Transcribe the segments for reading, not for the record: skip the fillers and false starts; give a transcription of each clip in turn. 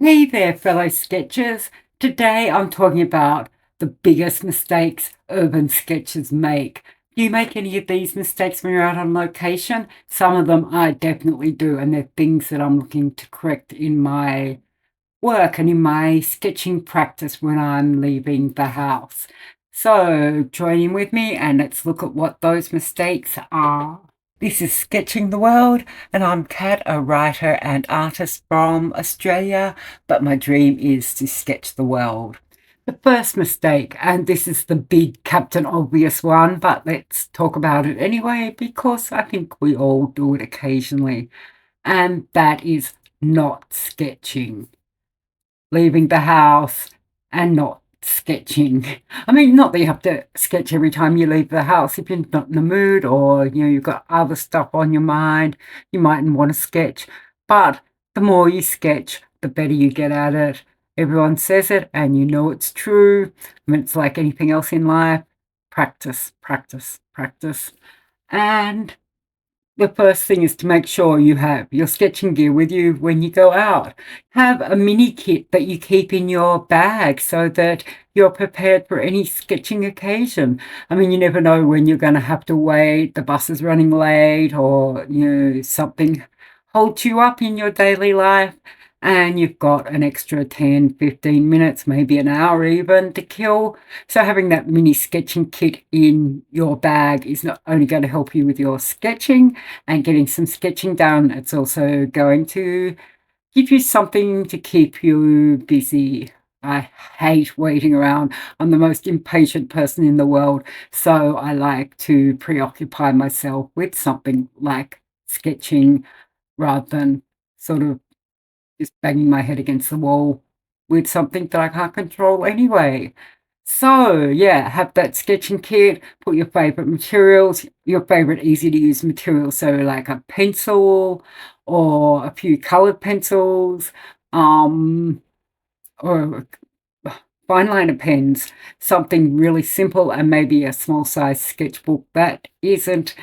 Hey there, fellow sketchers. Today I'm talking about the biggest mistakes urban sketchers make. Do you make any of these mistakes when you're out on location? Some of them I definitely do, and they're things that I'm looking to correct in my work and in my sketching practice when I'm leaving the house. So join in with me and let's look at what those mistakes are. This is Sketching the World, and I'm Kat, a writer and artist from Australia, but my dream is to sketch the world. The first mistake, and this is the big Captain Obvious one, but let's talk about it anyway because I think we all do it occasionally, and that is not sketching. Leaving the house and not sketching. I mean, not that you have to sketch every time you leave the house. If you're not in the mood or, you've got other stuff on your mind, you mightn't want to sketch. But the more you sketch, the better you get at it. Everyone says it and you know it's true. I mean, it's like anything else in life. Practice, practice, practice. And the first thing is to make sure you have your sketching gear with you when you go out. Have a mini kit that you keep in your bag so that you're prepared for any sketching occasion. I mean, you never know when you're going to have to wait, the bus is running late, or something holds you up in your daily life, and you've got an extra 10, 15 minutes, maybe an hour even to kill. So having that mini sketching kit in your bag is not only going to help you with your sketching and getting some sketching done, it's also going to give you something to keep you busy. I hate waiting around. I'm the most impatient person in the world, so I like to preoccupy myself with something like sketching rather than sort of just banging my head against the wall with something that I can't control anyway. So, yeah, have that sketching kit, put your favorite materials, your favorite easy to use materials, so like a pencil or a few colored pencils, or fine liner pens, something really simple, and maybe a small size sketchbook that isn't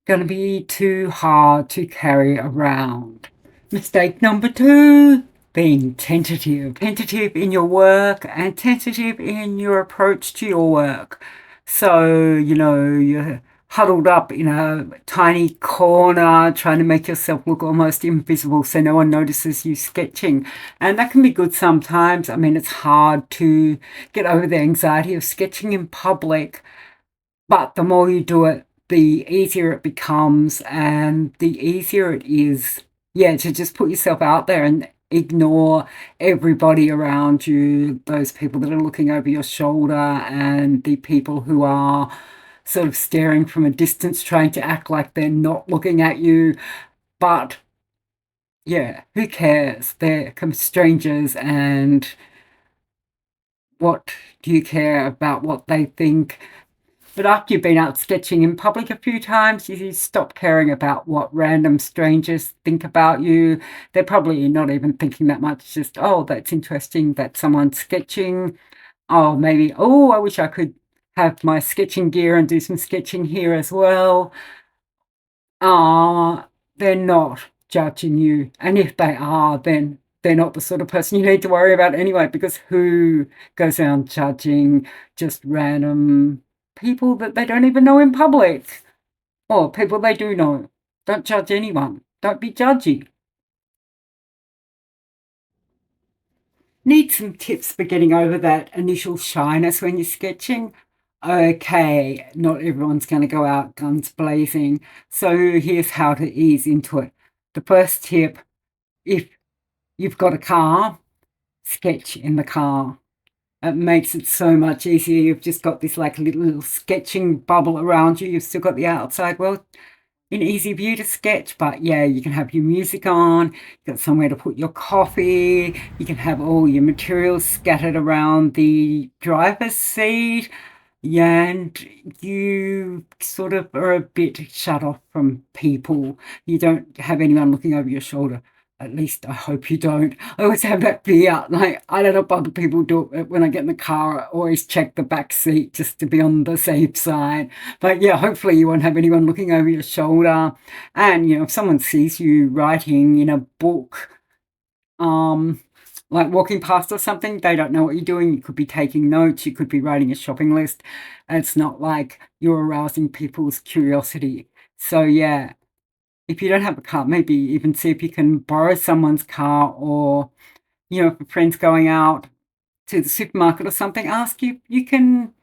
going to be too hard to carry around. Mistake number 2, being tentative. Tentative in your work and tentative in your approach to your work. So, you're huddled up in a tiny corner trying to make yourself look almost invisible so no one notices you sketching. And that can be good sometimes. I mean, it's hard to get over the anxiety of sketching in public, but the more you do it, the easier it becomes, and the easier it is, to just put yourself out there and ignore everybody around you, those people that are looking over your shoulder and the people who are sort of staring from a distance, trying to act like they're not looking at you. But yeah, who cares? They're strangers, and what do you care about what they think? But after you've been out sketching in public a few times, you stop caring about what random strangers think about you. They're probably not even thinking that much, just, oh, that's interesting that someone's sketching. Oh, maybe, oh, I wish I could have my sketching gear and do some sketching here as well. They're not judging you. And if they are, then they're not the sort of person you need to worry about anyway, because who goes around judging just random people that they don't even know in public, or people they do know? Don't judge anyone. Don't be judgy. Need some tips for getting over that initial shyness when you're sketching? Okay, not everyone's going to go out guns blazing, so here's how to ease into it. The first tip, if you've got a car, sketch in the car. It makes it so much easier. You've just got this like little sketching bubble around you. You've still got the outside world in easy view to sketch, but yeah, you can have your music on, you've got somewhere to put your coffee, you can have all your materials scattered around the driver's seat, and you sort of are a bit shut off from people. You don't have anyone looking over your shoulder. At least I hope you don't. I always have that fear. Like, I don't know if other people do it. When I get in the car, I always check the back seat just to be on the safe side. But yeah, hopefully you won't have anyone looking over your shoulder. And, if someone sees you writing in a book, like walking past or something, they don't know what you're doing. You could be taking notes, you could be writing a shopping list. And it's not like you're arousing people's curiosity. So yeah, if you don't have a car, maybe even see if you can borrow someone's car, or, if a friend's going out to the supermarket or something, ask if you can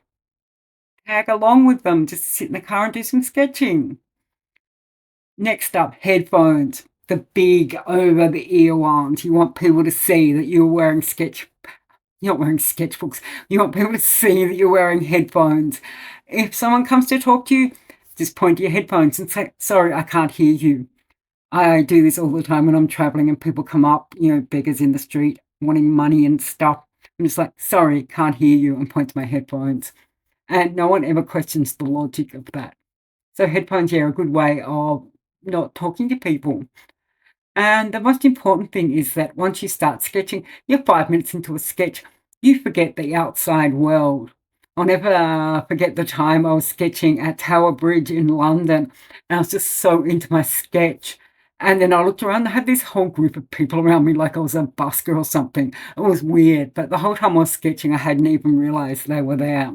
tag along with them, just sit in the car and do some sketching. Next up, headphones. The big over-the-ear ones. You want people to see that you're wearing you're not wearing sketchbooks. You want people to see that you're wearing headphones. If someone comes to talk to you, just point to your headphones and say, sorry, I can't hear you. I do this all the time when I'm traveling and people come up, beggars in the street wanting money and stuff. I'm just like, sorry, can't hear you, and point to my headphones. And no one ever questions the logic of that. So headphones, are a good way of not talking to people. And the most important thing is that once you start sketching, you're 5 minutes into a sketch, you forget the outside world. I'll never forget the time I was sketching at Tower Bridge in London, and I was just so into my sketch. And then I looked around, I had this whole group of people around me like I was a busker or something. It was weird, but the whole time I was sketching, I hadn't even realised they were there.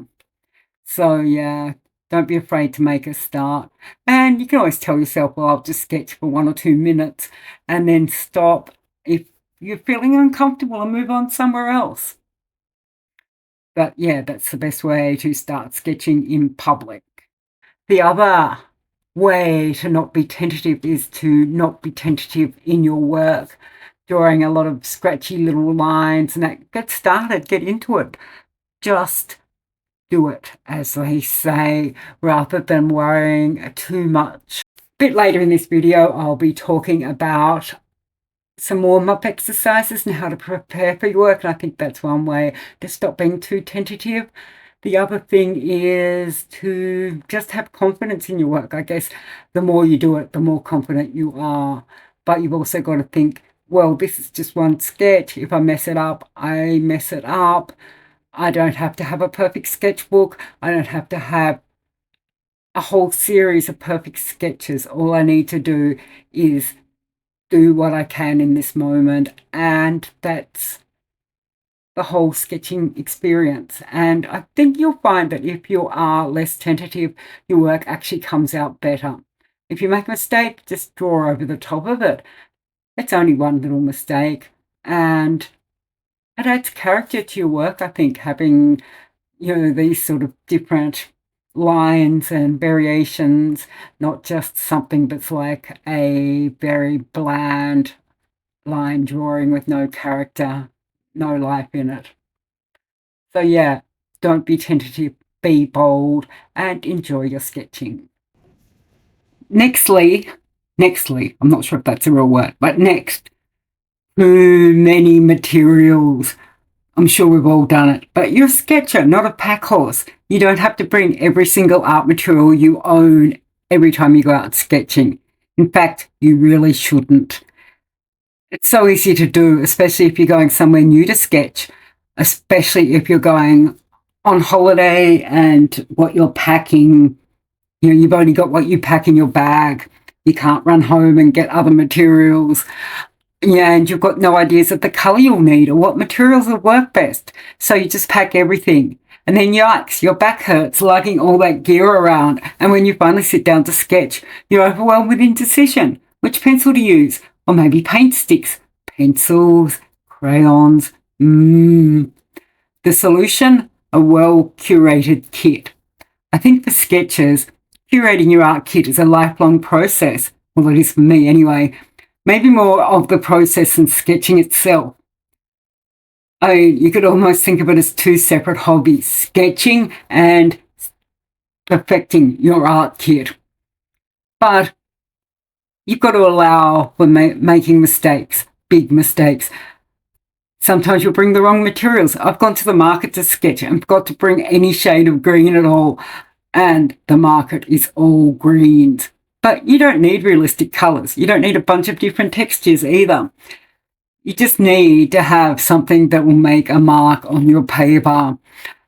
So yeah, don't be afraid to make a start. And you can always tell yourself, well, I'll just sketch for 1 or 2 minutes and then stop if you're feeling uncomfortable and move on somewhere else. But yeah, that's the best way to start sketching in public. The other way to not be tentative is to not be tentative in your work, drawing a lot of scratchy little lines and that. Get started, get into it. Just do it, as they say, rather than worrying too much. A bit later in this video, I'll be talking about some warm-up exercises and how to prepare for your work, and I think that's one way to stop being too tentative. The other thing is to just have confidence in your work. I guess the more you do it, the more confident you are. But you've also got to think, well, this is just one sketch. If I mess it up, I mess it up. I don't have to have a perfect sketchbook. I don't have to have a whole series of perfect sketches. All I need to do is do what I can in this moment, and that's the whole sketching experience. And I think you'll find that if you are less tentative, your work actually comes out better. If you make a mistake, just draw over the top of it. It's only one little mistake, and it adds character to your work, I think, having, these sort of different lines and variations, not just something that's like a very bland line drawing with no character, no life in it. So yeah, don't be tentative, be bold, and enjoy your sketching. Nextly, I'm not sure if that's a real word, but next, too many materials. I'm sure we've all done it, but you're a sketcher, not a pack horse. You don't have to bring every single art material you own every time you go out sketching. In fact, you really shouldn't. It's so easy to do, especially if you're going somewhere new to sketch, especially if you're going on holiday and what you're packing, you've only got what you pack in your bag. You can't run home and get other materials. Yeah, and you've got no ideas of the colour you'll need or what materials will work best. So you just pack everything. And then yikes, your back hurts lugging all that gear around. And when you finally sit down to sketch, you're overwhelmed with indecision. Which pencil to use? Or maybe paint sticks, pencils, crayons. The solution? A well-curated kit. I think for sketchers, curating your art kit is a lifelong process. Well, it is for me anyway. Maybe more of the process than sketching itself. You could almost think of it as two separate hobbies, sketching and perfecting your art kit. But you've got to allow for making mistakes, big mistakes. Sometimes you'll bring the wrong materials. I've gone to the market to sketch and forgot to bring any shade of green at all, and the market is all greens. But you don't need realistic colours. You don't need a bunch of different textures either. You just need to have something that will make a mark on your paper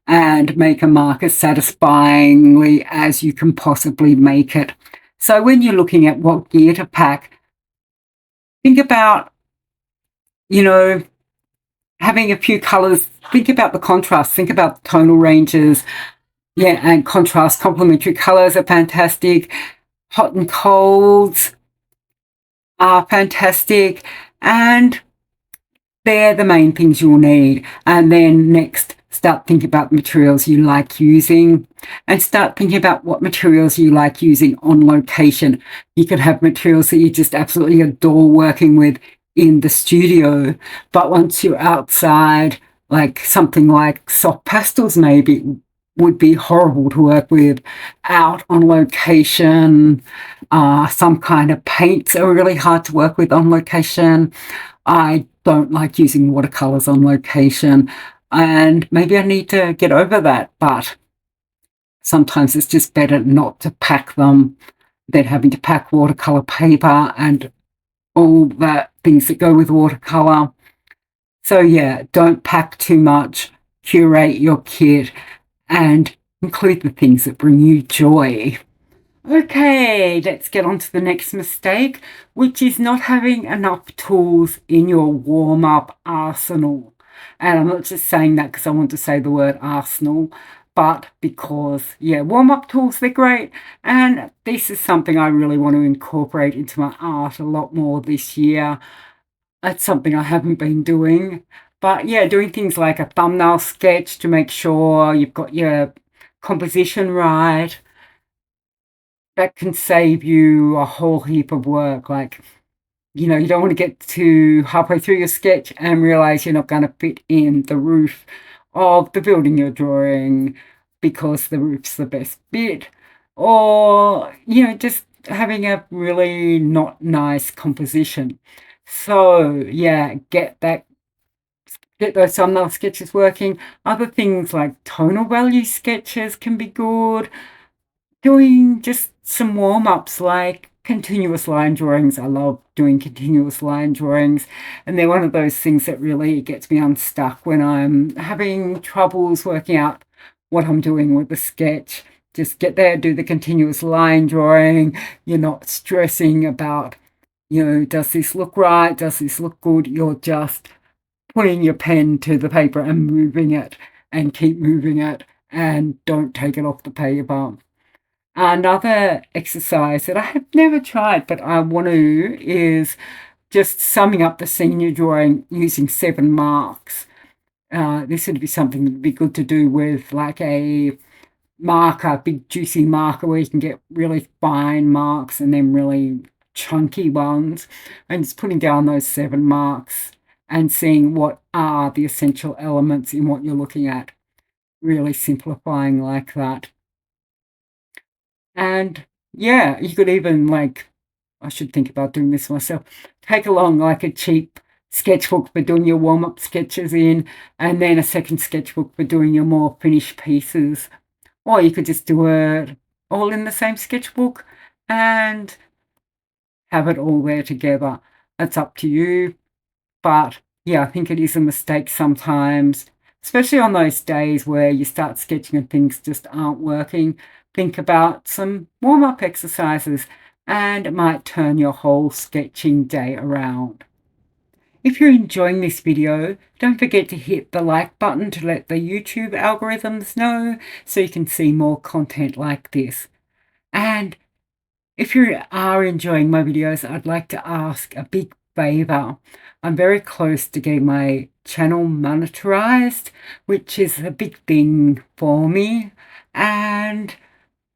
and make a mark as satisfyingly as you can possibly make it. So when you're looking at what gear to pack, think about, having a few colours, think about the contrast, think about the tonal ranges. Yeah, and contrast, complementary colours are fantastic. Hot and colds are fantastic. And they're the main things you'll need. And then next, start thinking about the materials you like using, and start thinking about what materials you like using on location. You could have materials that you just absolutely adore working with in the studio, but once you're outside, like something like soft pastels maybe would be horrible to work with out on location. Some kind of paints are really hard to work with on location. I don't like using watercolors on location, and maybe I need to get over that, but sometimes it's just better not to pack them than having to pack watercolor paper and all the things that go with watercolor. So yeah, don't pack too much, curate your kit, and include the things that bring you joy. Okay, let's get on to the next mistake, which is not having enough tools in your warm-up arsenal. And I'm not just saying that because I want to say the word arsenal, but because, yeah, warm-up tools, they're great. And this is something I really want to incorporate into my art a lot more this year. That's something I haven't been doing. But yeah, doing things like a thumbnail sketch to make sure you've got your composition right. That can save you a whole heap of work. Like, you know, you don't want to get to halfway through your sketch and realize you're not going to fit in the roof of the building you're drawing because the roof's the best bit. Or, you know, just having a really not nice composition. So, yeah, get those thumbnail sketches working. Other things like tonal value sketches can be good. Doing just some warm-ups like continuous line drawings. I love doing continuous line drawings, and they're one of those things that really gets me unstuck when I'm having troubles working out what I'm doing with the sketch. Just get there, do the continuous line drawing. You're not stressing about, you know, does this look right? Does this look good? You're just putting your pen to the paper and moving it, and keep moving it, and don't take it off the paper. Another exercise that I have never tried, but I want to, is just summing up the senior drawing using 7 marks. This would be something that would be good to do with like a marker, big juicy marker where you can get really fine marks and then really chunky ones, and just putting down those 7 marks and seeing what are the essential elements in what you're looking at. Really simplifying like that. And yeah, you could even, like, I should think about doing this myself, take along like a cheap sketchbook for doing your warm-up sketches in, and then a second sketchbook for doing your more finished pieces. Or you could just do it all in the same sketchbook and have it all there together. That's up to you. But yeah, I think it is a mistake sometimes, especially on those days where you start sketching and things just aren't working. Think about some warm-up exercises, and it might turn your whole sketching day around. If you're enjoying this video, don't forget to hit the like button to let the YouTube algorithms know so you can see more content like this. And if you are enjoying my videos, I'd like to ask a big favor. I'm very close to getting my channel monetized, which is a big thing for me. And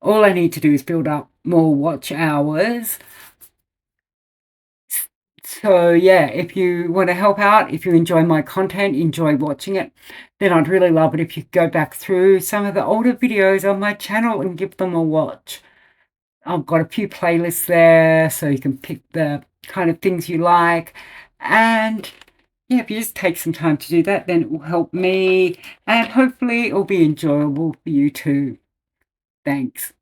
all I need to do is build up more watch hours. So yeah, if you want to help out, if you enjoy my content, enjoy watching it, then I'd really love it if you go back through some of the older videos on my channel and give them a watch. I've got a few playlists there, so you can pick the kind of things you like. And yeah, if you just take some time to do that, then it will help me, and hopefully it will be enjoyable for you too. Thanks.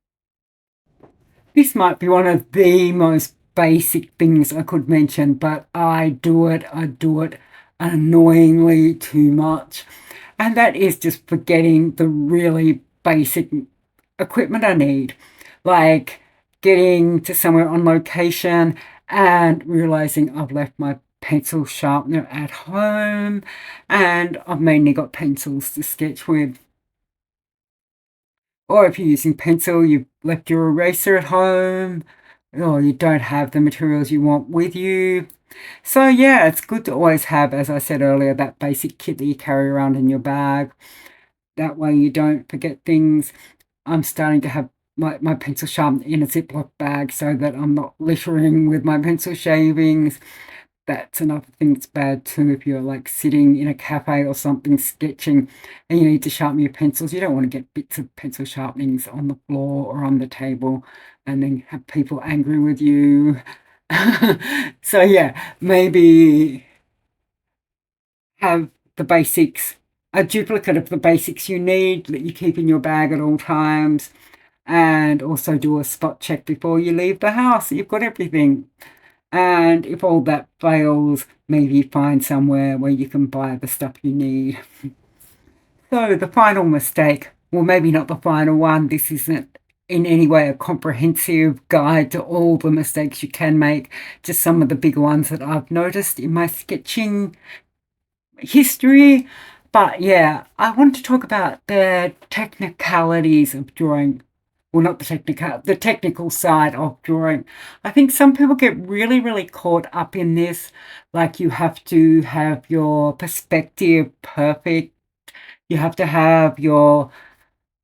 This might be one of the most basic things I could mention, but I do it annoyingly too much. And that is just forgetting the really basic equipment I need. Like getting to somewhere on location and realizing I've left my pencil sharpener at home, and I've mainly got pencils to sketch with. Or if you're using pencil, you've left your eraser at home, or you don't have the materials you want with you. So yeah, it's good to always have, as I said earlier, that basic kit that you carry around in your bag. That way you don't forget things. I'm starting to have my pencil sharpener in a Ziploc bag so that I'm not littering with my pencil shavings. That's another thing that's bad too. If you're like sitting in a cafe or something sketching and you need to sharpen your pencils, you don't want to get bits of pencil sharpenings on the floor or on the table and then have people angry with you. So yeah, maybe have the basics, a duplicate of the basics you need that you keep in your bag at all times, and also do a spot check before you leave the house. You've got everything. And if all that fails, maybe find somewhere where you can buy the stuff you need. So the final mistake, well, maybe not the final one. This isn't in any way a comprehensive guide to all the mistakes you can make, just some of the big ones that I've noticed in my sketching history. But yeah, I want to talk about the technicalities of drawing. Well, not the technical side of drawing. I think some people get really, really caught up in this. Like you have to have your perspective perfect. You have to have your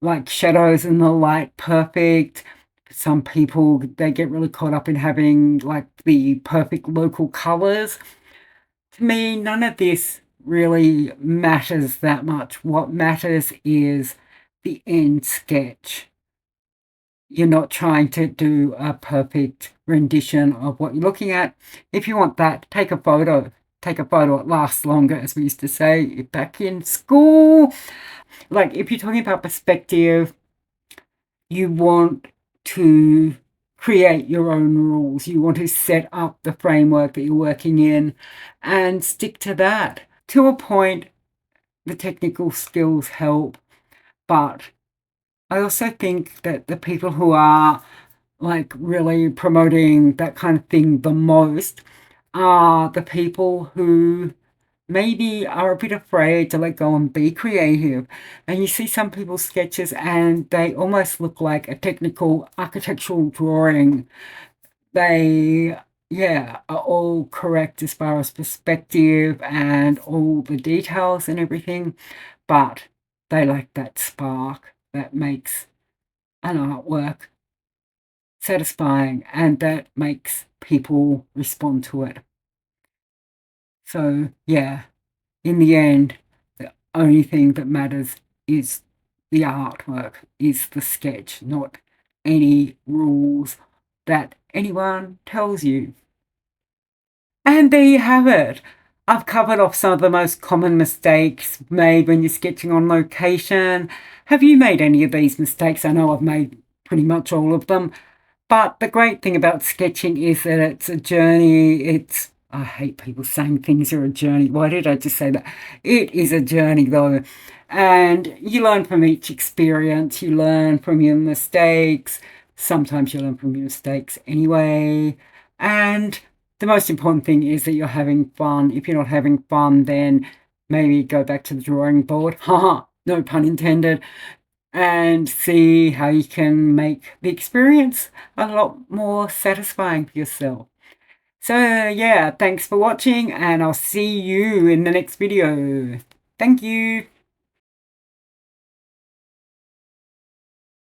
like shadows and the light perfect. Some people, they get really caught up in having like the perfect local colors. To me, none of this really matters that much. What matters is the end sketch. You're not trying to do a perfect rendition of what you're looking at. If you want that, take a photo. Take a photo, it lasts longer, as we used to say back in school. Like, if you're talking about perspective, you want to create your own rules. You want to set up the framework that you're working in and stick to that. To a point, the technical skills help, but I also think that the people who are like really promoting that kind of thing the most are the people who maybe are a bit afraid to let go and be creative. And you see some people's sketches and they almost look like a technical architectural drawing. They, yeah, are all correct as far as perspective and all the details and everything, but they lack that spark that makes an artwork satisfying and that makes people respond to it. So yeah, in the end, the only thing that matters is the artwork, is the sketch, not any rules that anyone tells you. And there you have it. I've covered off some of the most common mistakes made when you're sketching on location. Have you made any of these mistakes? I know I've made pretty much all of them. But the great thing about sketching is that it's a journey. I hate people saying things are a journey. Why did I just say that? It is a journey though. And you learn from each experience. You learn from your mistakes. Sometimes you learn from your mistakes anyway. And the most important thing is that you're having fun. If you're not having fun, then maybe go back to the drawing board. Haha, no pun intended. And see how you can make the experience a lot more satisfying for yourself. So yeah, thanks for watching and I'll see you in the next video. Thank you.